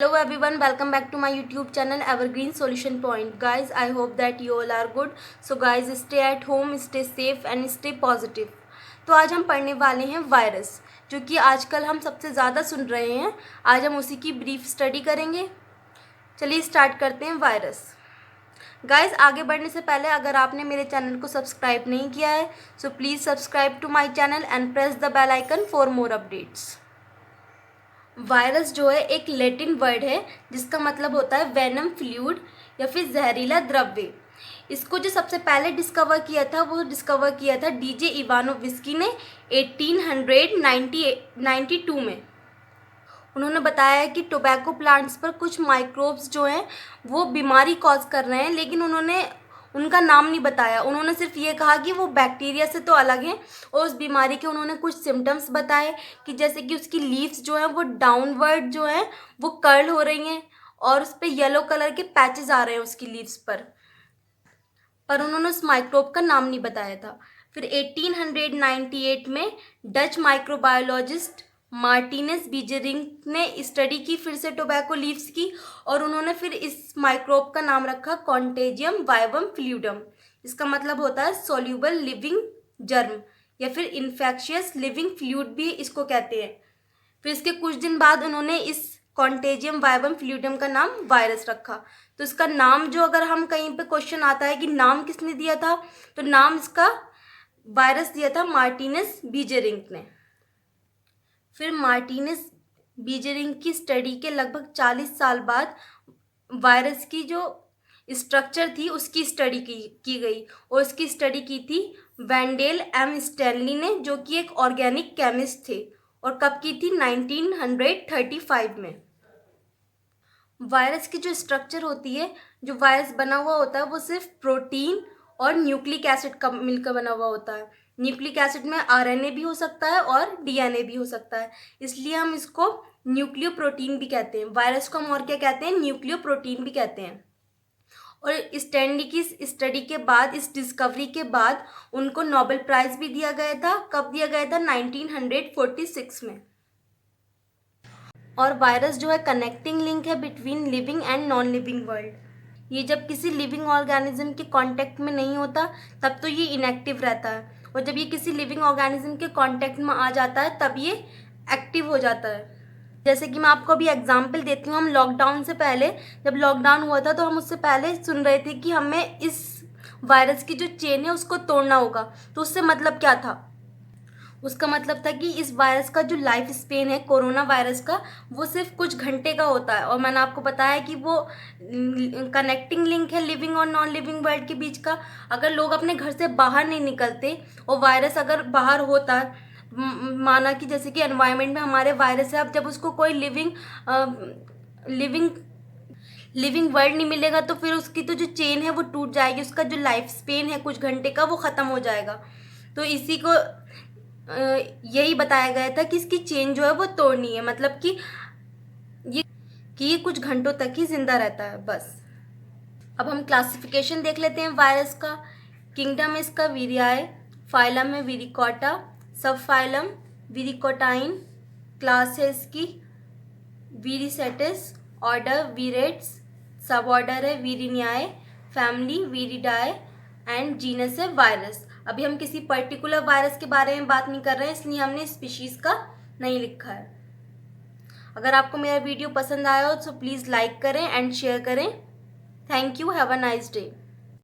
Hello everyone, welcome back to my YouTube channel Evergreen Solution Point. Guys, I hope that you all are good. So guys, stay at home, stay safe and stay positive. तो आज हम पढ़ने वाले हैं virus, जो कि आजकल हम सबसे ज़्यादा सुन रहे हैं। आज हम उसी की ब्रीफ स्टडी करेंगे। चलिए स्टार्ट करते हैं वायरस। गाइस, आगे बढ़ने से पहले अगर आपने मेरे चैनल को सब्सक्राइब नहीं किया है so please subscribe to my channel and press the bell icon for more updates. Virus जो है एक लैटिन वर्ड है जिसका मतलब होता है वेनम फ्लूइड या फिर जहरीला द्रव्य। इसको जो सबसे पहले डिस्कवर किया था वो डिस्कवर किया था डीजे इवानोविस्की ने 1892 में। उन्होंने बताया है कि टोबैको प्लांट्स पर कुछ माइक्रोब्स जो हैं वो बीमारी कॉज कर रहे हैं, लेकिन उन्होंने उनका नाम नहीं बताया। उन्होंने सिर्फ ये कहा कि वो बैक्टीरिया से तो अलग हैं और उस बीमारी के उन्होंने कुछ सिम्टम्स बताए कि जैसे कि उसकी लीव्स जो हैं वो डाउनवर्ड जो हैं वो कर्ल हो रही हैं और उस पर येलो कलर के पैचेस आ रहे हैं उसकी लीव्स पर उन्होंने उस माइक्रोब का नाम नहीं बताया था। फिर 1898 में डच माइक्रोबायोलॉजिस्ट मार्टिनेस बीजरिंग ने स्टडी की फिर से टोबैको लीव्स की और उन्होंने फिर इस माइक्रोब का नाम रखा कॉन्टेजियम वाइवम फ्लूइडम। इसका मतलब होता है सोल्यूबल लिविंग जर्म या फिर इन्फेक्शियस लिविंग फ्लूइड भी इसको कहते हैं। फिर इसके कुछ दिन बाद उन्होंने इस कॉन्टेजियम वाइवम फ्लूइडम का नाम वायरस रखा। तो इसका नाम जो अगर हम कहीं पे क्वेश्चन आता है कि नाम किसने दिया था, तो नाम इसका वायरस दिया था मार्टिनेस बीजरिंग ने। फिर मार्टिनेस बीजरिंग की स्टडी के लगभग 40 साल बाद वायरस की जो स्ट्रक्चर थी उसकी स्टडी की गई और उसकी स्टडी की थी वेंडेल एम स्टैनली ने, जो कि एक ऑर्गेनिक केमिस्ट थे। और कब की थी? 1935 में। वायरस की जो स्ट्रक्चर होती है, जो वायरस बना हुआ होता है वो सिर्फ प्रोटीन और न्यूक्लिक एसिड का मिलकर बना हुआ होता है। न्यूक्लिक एसिड में आरएनए भी हो सकता है और डीएनए भी हो सकता है, इसलिए हम इसको न्यूक्लियो प्रोटीन भी कहते हैं। वायरस को हम और क्या कहते हैं? न्यूक्लियो प्रोटीन भी कहते हैं। और स्टैनली की स्टडी के बाद, इस डिस्कवरी के बाद उनको नोबेल प्राइज भी दिया गया था। कब दिया गया था? 1946 में। और वायरस जो है कनेक्टिंग लिंक है between living and non living world. ये जब किसी लिविंग ऑर्गेनिज्म के कांटेक्ट में नहीं होता तब तो ये इनएक्टिव रहता है, और जब ये किसी लिविंग ऑर्गेनिज्म के कांटेक्ट में आ जाता है तब ये एक्टिव हो जाता है। जैसे कि मैं आपको अभी एग्जांपल देती हूँ। हम लॉकडाउन से पहले, जब लॉकडाउन हुआ था तो हम उससे पहले सुन रहे थे कि हमें इस वायरस की जो चेन है उसको तोड़ना होगा। तो उससे मतलब क्या था? उसका मतलब था कि इस वायरस का जो लाइफ स्पेन है कोरोना वायरस का, वो सिर्फ कुछ घंटे का होता है। और मैंने आपको बताया कि वो कनेक्टिंग लिंक है लिविंग और नॉन लिविंग वर्ल्ड के बीच का। अगर लोग अपने घर से बाहर नहीं निकलते और वायरस अगर बाहर होता, माना कि जैसे कि एनवायरनमेंट में हमारे वायरस है, अब जब उसको कोई लिविंग लिविंग वर्ल्ड नहीं मिलेगा तो फिर उसकी तो जो चेन है वो टूट जाएगी। उसका जो लाइफ स्पेन है कुछ घंटे का वो ख़त्म हो जाएगा। तो इसी को यही बताया गया था कि इसकी चेन जो है वो तोड़नी है, मतलब ये कि ये कुछ घंटों तक ही जिंदा रहता है बस। अब हम क्लासिफिकेशन देख लेते हैं वायरस का। किंगडम है इसका वीरियाए, फाइलम है वीरिकोटा, सब फाइलम वीरिकोटाइन, क्लास है इसकी वीरिसेटिस, ऑर्डर वीरेट्स, सब ऑर्डर है वीरिनियाए, फैमिली वीरिडाए एंड जीनस है वायरस। अभी हम किसी पर्टिकुलर वायरस के बारे में बात नहीं कर रहे हैं, इसलिए हमने स्पीशीज़ का नहीं लिखा है। अगर आपको मेरा वीडियो पसंद आया हो तो प्लीज़ लाइक करें एंड शेयर करें। Thank you, have a nice day.